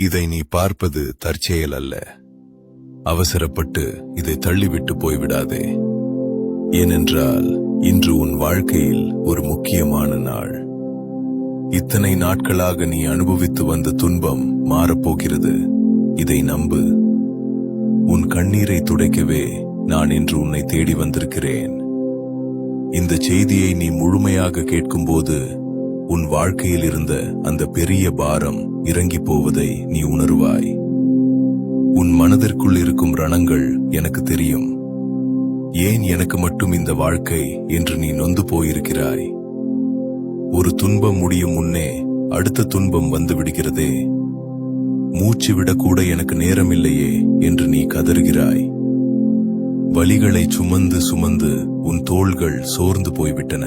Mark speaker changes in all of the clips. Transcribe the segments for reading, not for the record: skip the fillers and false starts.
Speaker 1: இதை நீ பார்ப்பது தற்செயல் அல்ல. அவசரப்பட்டு இதை தள்ளிவிட்டு போய்விடாதே. ஏனென்றால் இன்று உன் வாழ்க்கையில் ஒரு முக்கியமான நாள். இத்தனை நாட்களாக நீ அனுபவித்து வந்த துன்பம் மாறப்போகிறது. இதை நம்பு. உன் கண்ணீரை துடைக்கவே நான் இன்று உன்னை தேடி வந்திருக்கிறேன். இந்த செய்தியை நீ முழுமையாக கேட்கும்போது உன் வாழ்க்கையில் இருந்த அந்த பெரிய பாரம் இறங்கி போவதை நீ உணர்வாய். உன் மனதிற்குள் இருக்கும் ரணங்கள் எனக்கு தெரியும். ஏன் எனக்கு மட்டும் இந்த வாழ்க்கை என்று நீ நொந்து போயிருக்கிறாய். ஒரு துன்பம் முடியும் முன்னே அடுத்த துன்பம் வந்து விடுகிறதே. மூச்சு விடக்கூட எனக்கு நேரமில்லையே என்று நீ கதறுகிறாய். வலிகளை சுமந்து சுமந்து உன் தோள்கள் சோர்ந்து போய்விட்டன.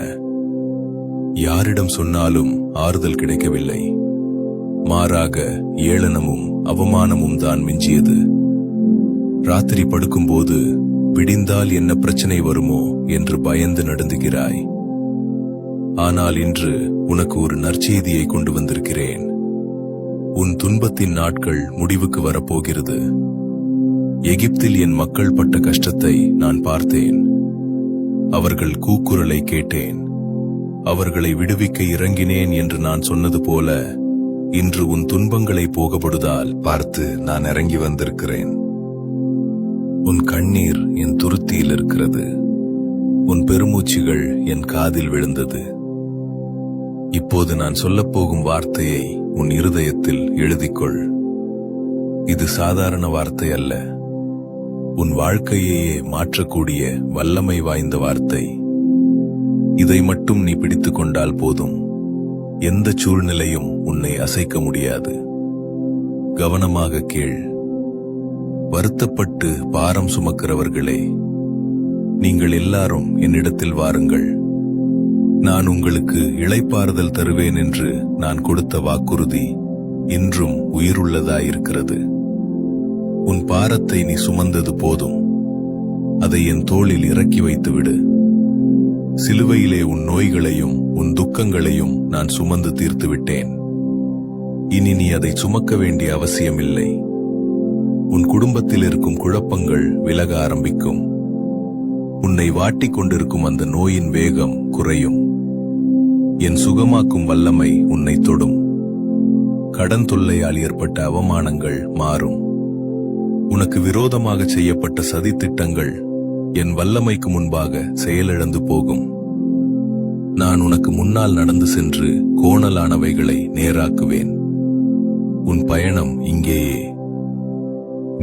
Speaker 1: யாரிடம் சொன்னாலும் ஆறுதல் கிடைக்கவில்லை. மாறாக ஏளனமும் அவமானமும் தான் மிஞ்சியது. ராத்திரி படுக்கும்போது விடிந்தால் என்ன பிரச்சனை வருமோ என்று பயந்து நடுங்குகிறாய். ஆனால் இன்று உனக்கு ஒரு நற்செய்தியை கொண்டு வந்திருக்கிறேன். உன் துன்பத்தின் நாட்கள் முடிவுக்கு வரப்போகிறது. எகிப்தில் என் மக்கள் பட்ட கஷ்டத்தை நான் பார்த்தேன். அவர்கள் கூக்குரலை கேட்டேன். அவர்களை விடுவிக்க இறங்கினேன் என்று நான் சொன்னது போல இன்று உன் துன்பங்களை போகப்படுதால் பார்த்து நான் இறங்கி வந்திருக்கிறேன். உன் கண்ணீர் என் துருத்தியில் இருக்கிறது. உன் பெருமூச்சுகள் என் காதில் விழுந்தது. இப்போது நான் சொல்லப்போகும் வார்த்தையை உன் இருதயத்தில் எழுதிக்கொள். இது சாதாரண வார்த்தை அல்ல. உன் வாழ்க்கையையே மாற்றக்கூடிய வல்லமை வாய்ந்த வார்த்தை. இதை மட்டும் நீ பிடித்துக் கொண்டால் போதும். எந்த சூழ்நிலையும் உன்னை அசைக்க முடியாது. கவனமாக கேள். வருத்தப்பட்டு பாரம் சுமக்கிறவர்களே, நீங்கள் எல்லாரும் என்னிடத்தில் வாருங்கள். நான் உங்களுக்கு இளைப்பாறுதல் தருவேன் என்று நான் கொடுத்த வாக்குறுதி இன்றும் உயிருள்ளதாயிருக்கிறது. உன் பாரத்தை நீ சுமந்தது போதும். அதை என் தோளில் இறக்கி வைத்துவிடு. சிலுவையிலே உன் நோய்களையும் உன் துக்கங்களையும் நான் சுமந்து தீர்த்து விட்டேன். இனி நீ அதை சுமக்க வேண்டிய அவசியமில்லை. உன் குடும்பத்தில் இருக்கும் குழப்பங்கள் விலக ஆரம்பிக்கும். உன்னை வாட்டிக் கொண்டிருக்கும் அந்த நோயின் வேகம் குறையும். என் சுகமாக்கும் வல்லமை உன்னை தொடும். கடன் தொல்லையால் ஏற்பட்ட அவமானங்கள் மாறும். உனக்கு விரோதமாக செய்யப்பட்ட சதித்திட்டங்கள் என் வல்லமைக்கு முன்பாக செயலிழந்து போகும். நான் உனக்கு முன்னால் நடந்து சென்று கோணலானவைகளை நேராக்குவேன். உன் பயணம் இங்கேயே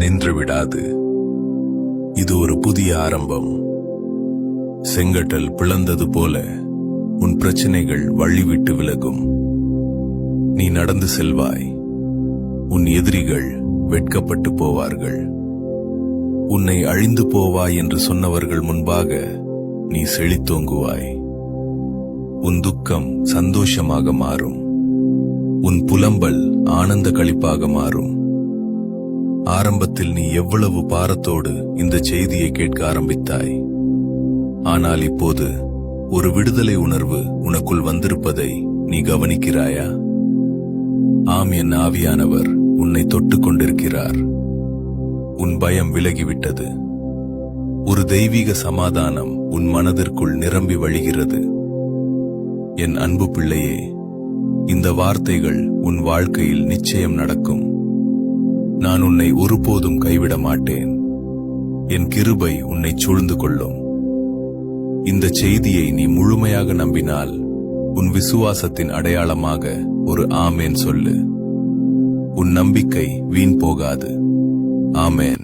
Speaker 1: நின்றுவிடாது. இது ஒரு புதிய ஆரம்பம். செங்கடல் பிளந்தது போல உன் பிரச்சனைகள் வழிவிட்டு விலகும். நீ நடந்து செல்வாய். உன் எதிரிகள் வெட்கப்பட்டு போவார்கள். உன்னை அழிந்து போவாய் என்று சொன்னவர்கள் முன்பாக நீ செழித்தோங்குவாய். உன் துக்கம் சந்தோஷமாக மாறும். உன் புலம்பல் ஆனந்த களிப்பாக மாறும். ஆரம்பத்தில் நீ எவ்வளவு பாரத்தோடு இந்த செய்தியை கேட்க ஆரம்பித்தாய். ஆனால் இப்போது ஒரு விடுதலை உணர்வு உனக்குள் வந்திருப்பதை நீ கவனிக்கிறாயா? ஆம், என் ஆவியானவர் உன்னை தொட்டுக் கொண்டிருக்கிறார். உன் பயம் விலகிவிட்டது. ஒரு தெய்வீக சமாதானம் உன் மனதிற்குள் நிரம்பி வழிகிறது. என் அன்பு பிள்ளையே, இந்த வார்த்தைகள் உன் வாழ்க்கையில் நிச்சயம் நடக்கும். நான் உன்னை ஒருபோதும் கைவிட மாட்டேன். என் கிருபை உன்னை சூழ்ந்து கொள்ளும். இந்த செய்தியை நீ முழுமையாக நம்பினால் உன் விசுவாசத்தின் அடையாளமாக ஒரு ஆமேன் சொல்லு. உன் நம்பிக்கை வீண் போகாது. ஆமேன்.